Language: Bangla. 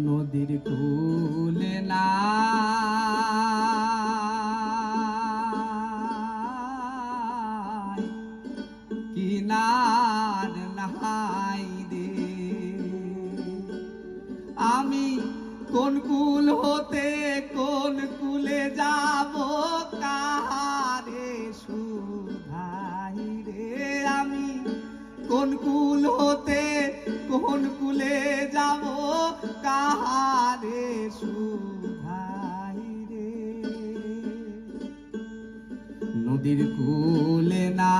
নদীর কূলে না কিনার নাই রে, আমি কোন কুল হতে কোন কুলে যাব কারে সুধাই রে, আমি কোন কুল হতে কোন কুলে যাব কারে সুধাই রে। নদীর কূলে না